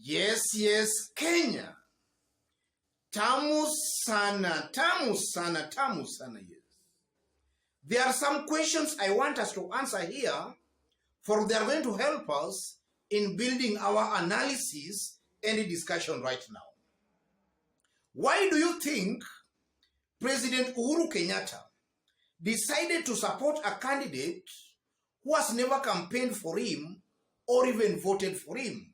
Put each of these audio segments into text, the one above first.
Yes, Kenya. Tamu sana, yes. There are some questions I want us to answer here, for they are going to help us in building our analysis and discussion right now. Why do you think President Uhuru Kenyatta decided to support a candidate who has never campaigned for him or even voted for him?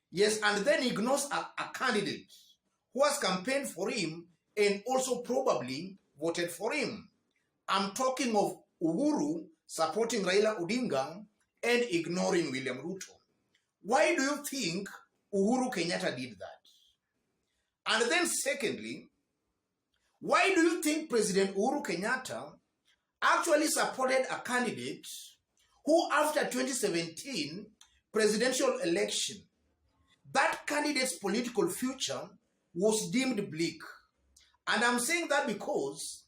Yes, and then ignores a candidate who has campaigned for him and also probably voted for him. I'm talking of Uhuru supporting Raila Odinga and ignoring William Ruto. Why do you think Uhuru Kenyatta did that? And then secondly, why do you think President Uhuru Kenyatta actually supported a candidate who, after 2017 presidential election, that candidate's political future was deemed bleak? And I'm saying that because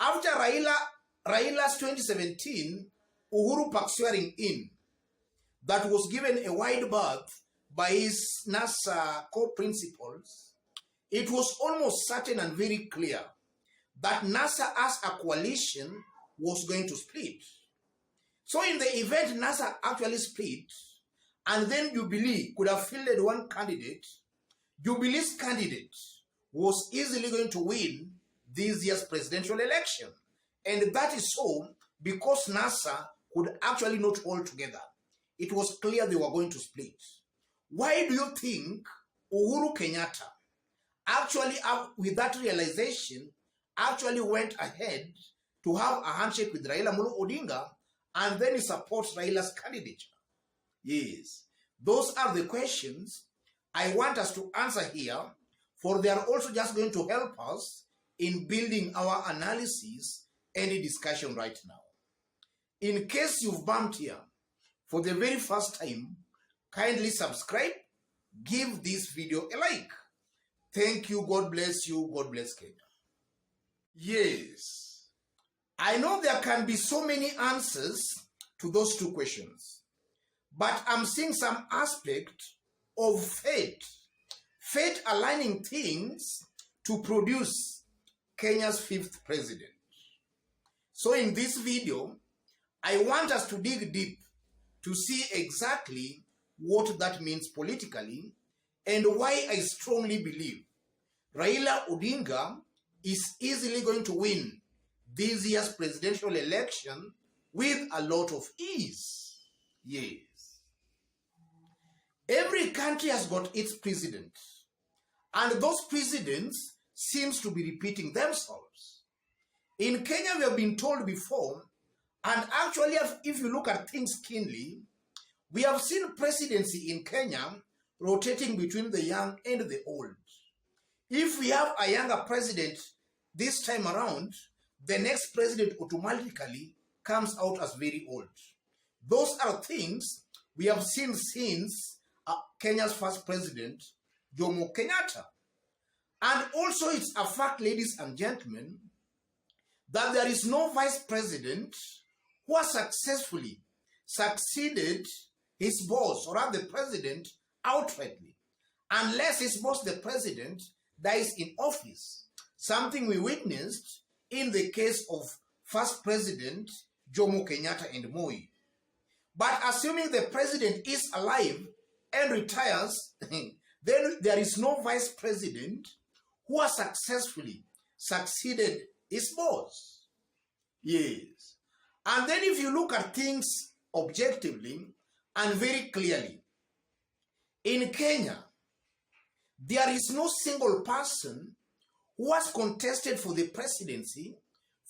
after Raila's 2017 Uhuru Park swearing in, that was given a wide berth by his NASA co-principals, it was almost certain and very clear that NASA as a coalition was going to split. So in the event NASA actually split, and then Jubilee could have fielded one candidate, Jubilee's candidate was easily going to win this year's presidential election. And that is so because NASA could actually not hold together. It was clear they were going to split. Why do you think Uhuru Kenyatta actually, with that realization, actually went ahead to have a handshake with Raila Odinga and then he supports Raila's candidature? Yes, those are the questions I want us to answer here, for they are also just going to help us in building our analysis and discussion right now. In case you've bumped here for the very first time, kindly subscribe, give this video a like. Thank you, God bless you, God bless Kenya. Yes, I know there can be so many answers to those two questions, but I'm seeing some aspect of fate aligning things to produce Kenya's fifth president. So in this video, I want us to dig deep to see exactly what that means politically and why I strongly believe Raila Odinga is easily going to win this year's presidential election with a lot of ease. Yes. Every country has got its president, and those presidents seems to be repeating themselves. In Kenya, we have been told before, and actually if you look at things keenly, we have seen presidency in Kenya rotating between the young and the old. If we have a younger president this time around, the next president automatically comes out as very old. Those are things we have seen since Kenya's first president, Jomo Kenyatta. And also it's a fact, ladies and gentlemen, that there is no vice president who has successfully succeeded his boss or the president outrightly, unless his boss, the president, dies in office, something we witnessed in the case of first president Jomo Kenyatta and Moi. But assuming the president is alive and retires, then there is no vice president who has successfully succeeded his boss. Yes. And then if you look at things objectively and very clearly, in Kenya, there is no single person who has contested for the presidency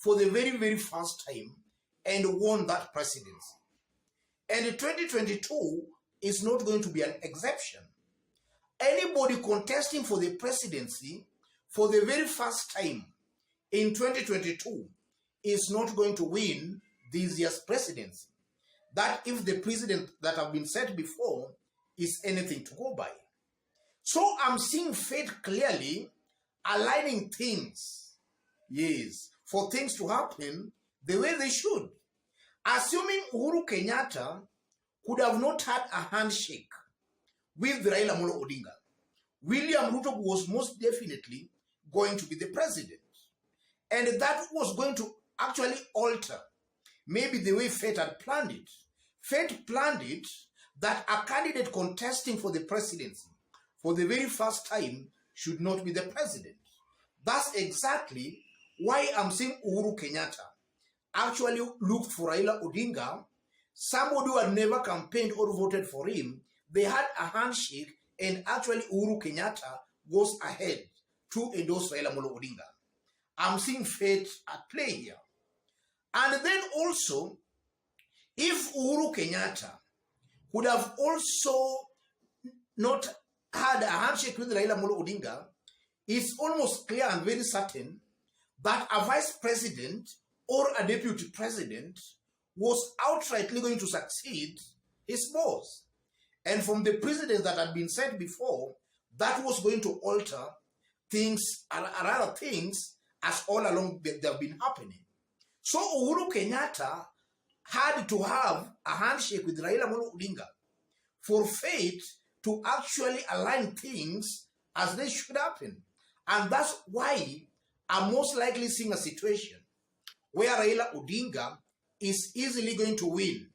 for the very, very first time and won that presidency. And 2022 is not going to be an exception. Anybody contesting for the presidency for the very first time in 2022 is not going to win this year's presidency. That if the president that have been said before is anything to go by. So I'm seeing fate clearly aligning things, yes, for things to happen the way they should. Assuming Uhuru Kenyatta could have not had a handshake with Raila Amolo Odinga, William Ruto was most definitely going to be the president. And that was going to actually alter maybe the way fate had planned it. Fate planned it that a candidate contesting for the presidency for the very first time should not be the president. That's exactly why I'm saying Uhuru Kenyatta actually looked for Raila Odinga, somebody who had never campaigned or voted for him. They had a handshake, and actually Uhuru Kenyatta goes ahead to endorse Raila Amolo Odinga. I'm seeing fate at play here. And then also, if Uhuru Kenyatta would have also not had a handshake with Raila Amolo Odinga, it's almost clear and very certain that a vice president or a deputy president was outrightly going to succeed his boss. And from the precedent that had been said before, that was going to alter things, and other things, as all along they have been happening. So Uhuru Kenyatta had to have a handshake with Raila Amolo Odinga for fate to actually align things as they should happen. And that's why I'm most likely seeing a situation where Raila Odinga is easily going to win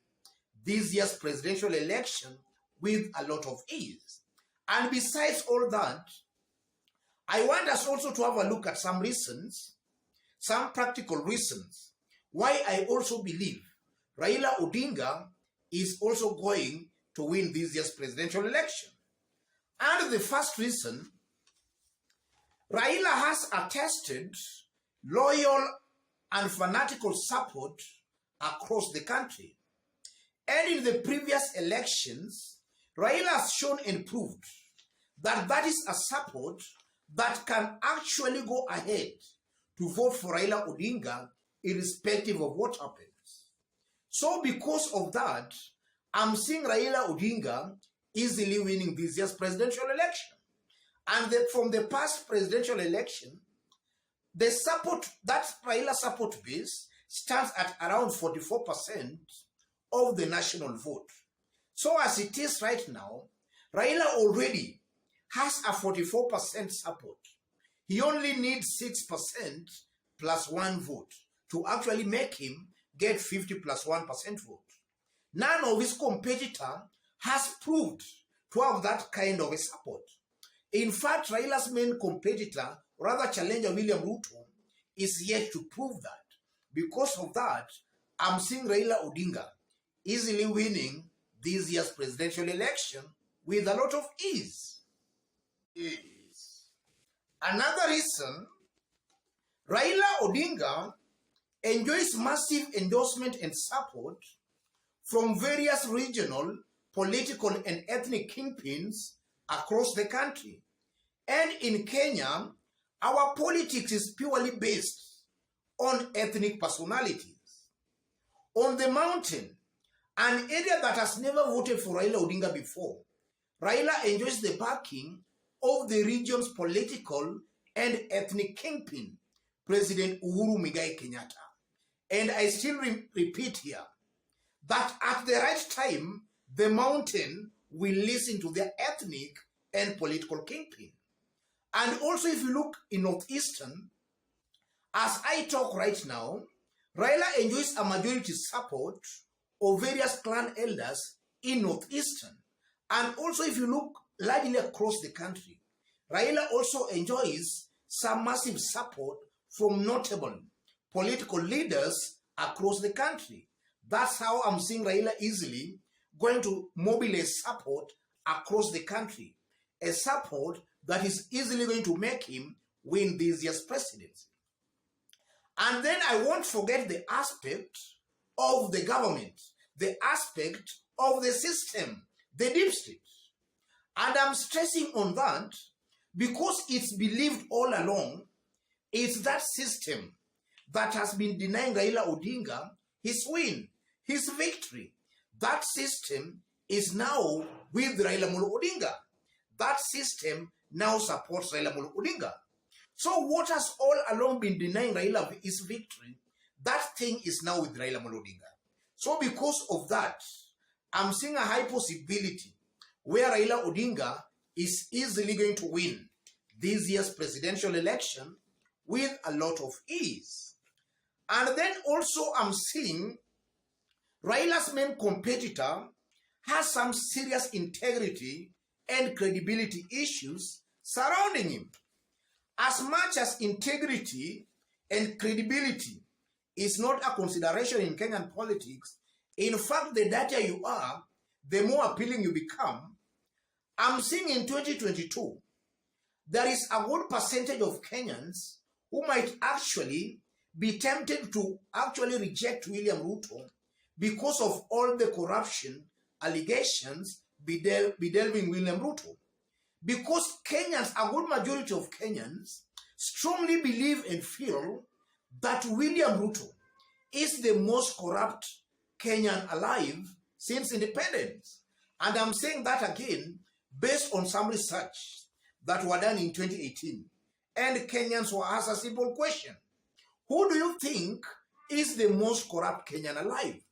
this year's presidential election with a lot of ease. And besides all that, I want us also to have a look at some reasons, some practical reasons, why I also believe Raila Odinga is also going to win this year's presidential election. And the first reason, Raila has attested loyal and fanatical support across the country. And in the previous elections, Raila has shown and proved that that is a support that can actually go ahead to vote for Raila Odinga irrespective of what happens. So because of that, I'm seeing Raila Odinga easily winning this year's presidential election. And from the past presidential election, the support, that Raila support base stands at around 44% of the national vote. So as it is right now, Raila already has a 44% support. He only needs 6% plus 1 vote to actually make him get 50 plus 1% vote. None of his competitor has proved to have that kind of a support. In fact, Raila's main competitor, rather challenger William Ruto, is yet to prove that. Because of that, I'm seeing Raila Odinga easily winning this year's presidential election with a lot of ease. Another reason, Raila Odinga enjoys massive endorsement and support from various regional, political, and ethnic kingpins across the country. And in Kenya, our politics is purely based on ethnic personalities. On the mountain, an area that has never voted for Raila Odinga before, Raila enjoys the backing of the region's political and ethnic kingpin, President Uhuru Muigai Kenyatta. And I still repeat here that at the right time, the mountain will listen to their ethnic and political kingpin. And also if you look in Northeastern, as I talk right now, Raila enjoys a majority support of various clan elders in Northeastern. And also if you look largely across the country, Raila also enjoys some massive support from notable political leaders across the country. That's how I'm seeing Raila easily going to mobilize support across the country. A support that is easily going to make him win this year's presidency. And then I won't forget the aspect of the government, the aspect of the system, the deep state. And I'm stressing on that because it's believed all along it's that system that has been denying Raila Odinga his win, his victory. That system is now with Raila Amolo Odinga. That system now supports Raila Amolo Odinga. So what has all along been denying Raila his victory, that thing is now with Raila Amolo Odinga. So because of that, I'm seeing a high possibility where Raila Odinga is easily going to win this year's presidential election with a lot of ease. And then also I'm seeing Raila's main competitor has some serious integrity and credibility issues surrounding him. As much as integrity and credibility is not a consideration in Kenyan politics, in fact, the dirtier you are, the more appealing you become. I'm seeing in 2022, there is a good percentage of Kenyans who might actually be tempted to actually reject William Ruto because of all the corruption allegations bedelving William Ruto. Because Kenyans, a good majority of Kenyans, strongly believe and feel that William Ruto is the most corrupt Kenyan alive since independence. And I'm saying that again based on some research that were done in 2018. And Kenyans were asked a simple question. Who do you think is the most corrupt Kenyan alive?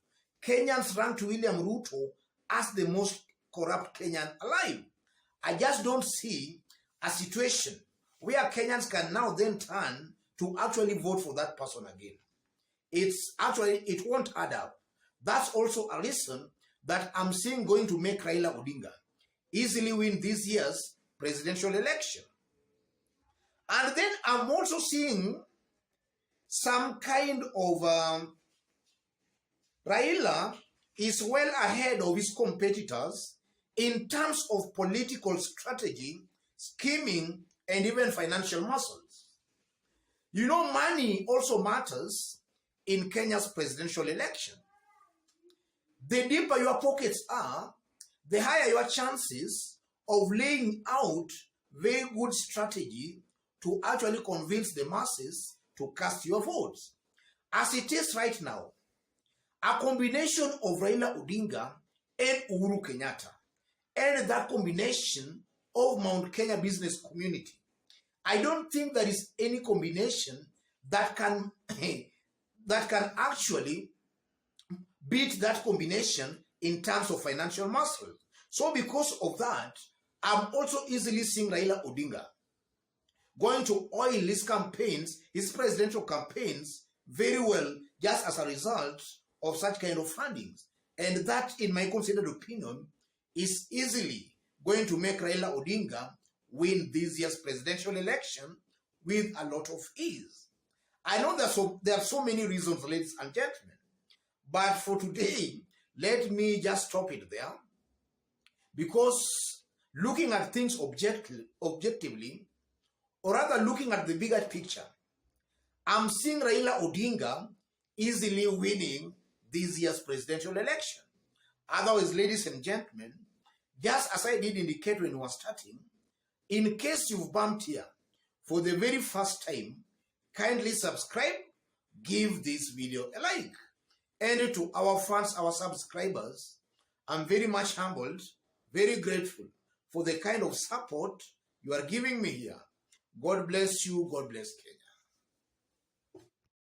Kenyans ranked William Ruto as the most corrupt Kenyan alive. I just don't see a situation where Kenyans can now then turn to actually vote for that person again. It won't add up. That's also a reason that I'm seeing going to make Raila Odinga easily win this year's presidential election. And then I'm also seeing some kind of Raila is well ahead of his competitors in terms of political strategy, scheming, and even financial muscles. You know, money also matters in Kenya's presidential election. The deeper your pockets are, the higher your chances of laying out very good strategy to actually convince the masses to cast your votes. As it is right now, a combination of Raila Odinga and Uhuru Kenyatta, and that combination of Mount Kenya business community, I don't think there is any combination that can actually beat that combination in terms of financial muscle. So because of that, I'm also easily seeing Raila Odinga going to oil his campaigns, his presidential campaigns, very well, just as a result of such kind of fundings. And that, in my considered opinion, is easily going to make Raila Odinga win this year's presidential election with a lot of ease. I know there are so many reasons, ladies and gentlemen, but for today, let me just stop it there, because looking at things objectively, or rather looking at the bigger picture, I'm seeing Raila Odinga easily winning this year's presidential election. Otherwise, ladies and gentlemen, just as I did indicate when we were starting, in case you've bumped here for the very first time, kindly subscribe, give this video a like. And to our fans, our subscribers, I'm very much humbled, very grateful for the kind of support you are giving me here. God bless you. God bless Kenya.